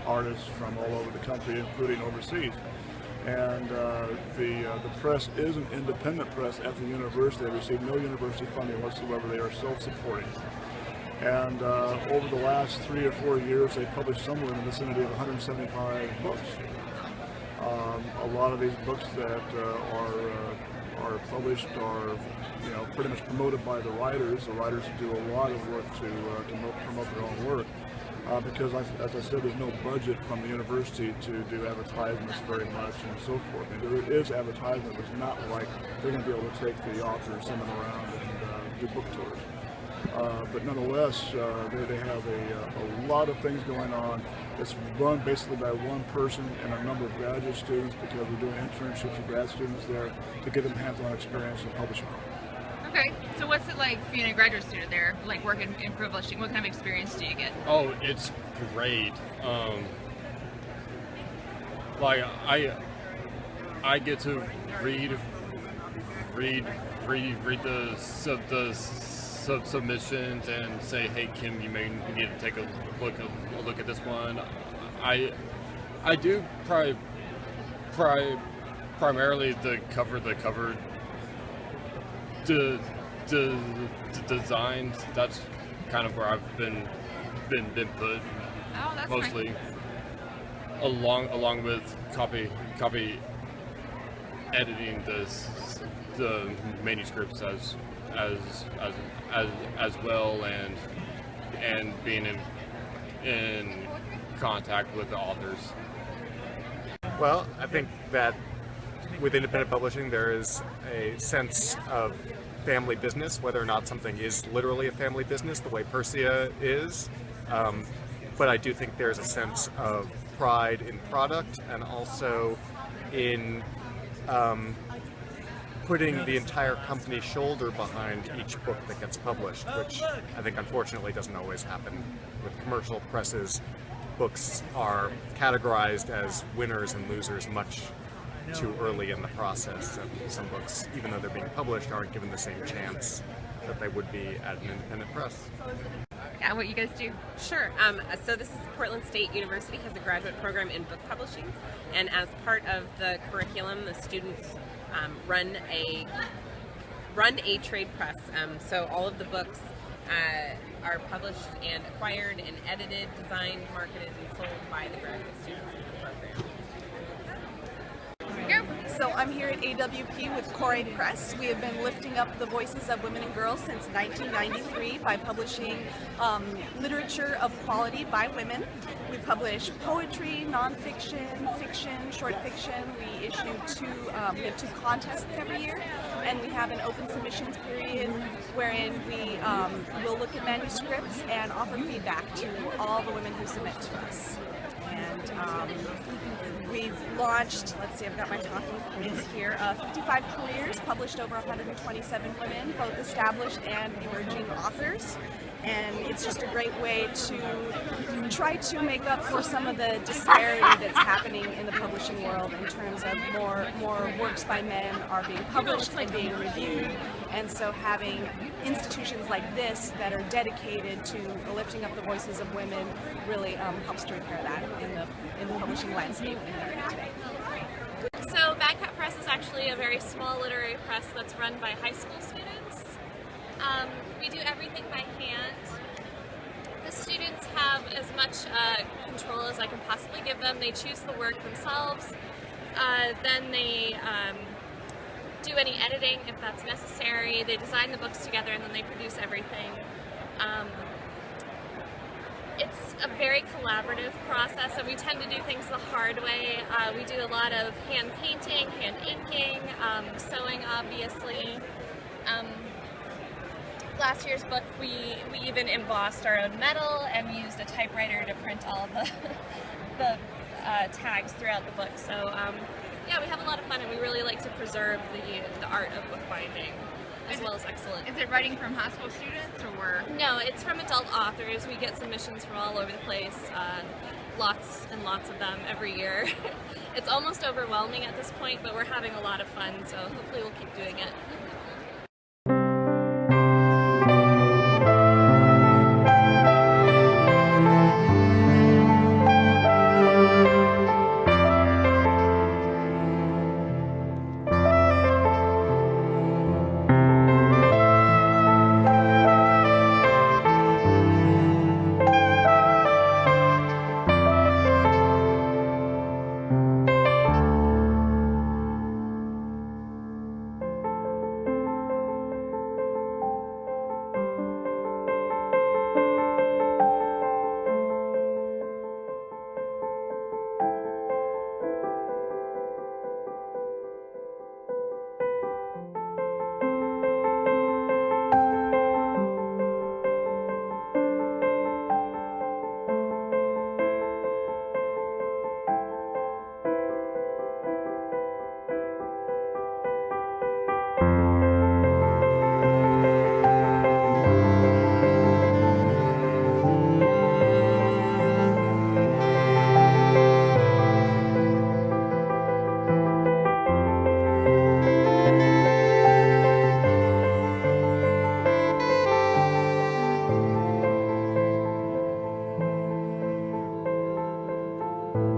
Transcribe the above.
artists from all over the country, including overseas. And the press is an independent press at the university. They receive no university funding whatsoever. They are self-supporting. And over the last 3 or 4 years, they've published somewhere in the vicinity of 175 books. A lot of these books that are published are, pretty much promoted by the writers. The writers do a lot of work to promote their own work. Because, as I said, there's no budget from the university to do advertisements very much and so forth. I mean, there is advertisement, but it's not like they're going to be able to take the author, send them around, and do book tours. But nonetheless, they have a lot of things going on. It's run basically by one person and a number of graduate students, because we're doing internships for grad students there to give them hands-on experience in publishing. Okay, so what's it like being a graduate student there, like working in publishing? What kind of experience do you get? Oh, it's great. Like I get to read the submissions and say, hey Kim, you may need to take a look at this one. I do primarily the cover designs. That's kind of where I've been put. Oh, that's mostly nice. along with copy editing the manuscripts as well, and being in contact with the authors. Well, I think that with independent publishing there is a sense of family business, whether or not something is literally a family business the way Persia is, but I do think there's a sense of pride in product, and also in putting the entire company's shoulder behind each book that gets published, which I think unfortunately doesn't always happen with commercial presses. Books are categorized as winners and losers much too early in the process, and some books, even though they're being published, aren't given the same chance that they would be at an independent press. Yeah, what you guys do? Sure. So this is Portland State University has a graduate program in book publishing, and as part of the curriculum, the students run a trade press. So all of the books are published and acquired and edited, designed, marketed, and sold by the graduate students in the program. So I'm here at AWP with Core Press. We have been lifting up the voices of women and girls since 1993 by publishing literature of quality by women. We publish poetry, nonfiction, fiction, short fiction. We issue we have 2 contests every year, and we have an open submissions period wherein we will look at manuscripts and offer feedback to all the women who submit to us. And we've launched, let's see, I've got my talking points here, 55 careers, published over 127 women, both established and emerging authors. And it's just a great way to try to make up for some of the disparity that's happening in the publishing world in terms of more works by men are being published and being reviewed. And so having institutions like this that are dedicated to lifting up the voices of women really helps to repair that in the publishing landscape in America today. So Badcat Press is actually a very small literary press that's run by high school students. We do everything by hand. The students have as much control as I can possibly give them. They choose the work themselves. Then they do any editing if that's necessary. They design the books together, and then they produce everything. It's a very collaborative process, and we tend to do things the hard way. We do a lot of hand painting, hand inking, sewing obviously. Last year's book, we even embossed our own metal and used a typewriter to print all the tags throughout the book. So yeah, we have a lot of fun, and we really like to preserve the art of bookbinding as well as excellence. Is it writing from high school students, or? No, it's from adult authors. We get submissions from all over the place, lots and lots of them every year. It's almost overwhelming at this point, but we're having a lot of fun, so hopefully we'll keep doing it. you.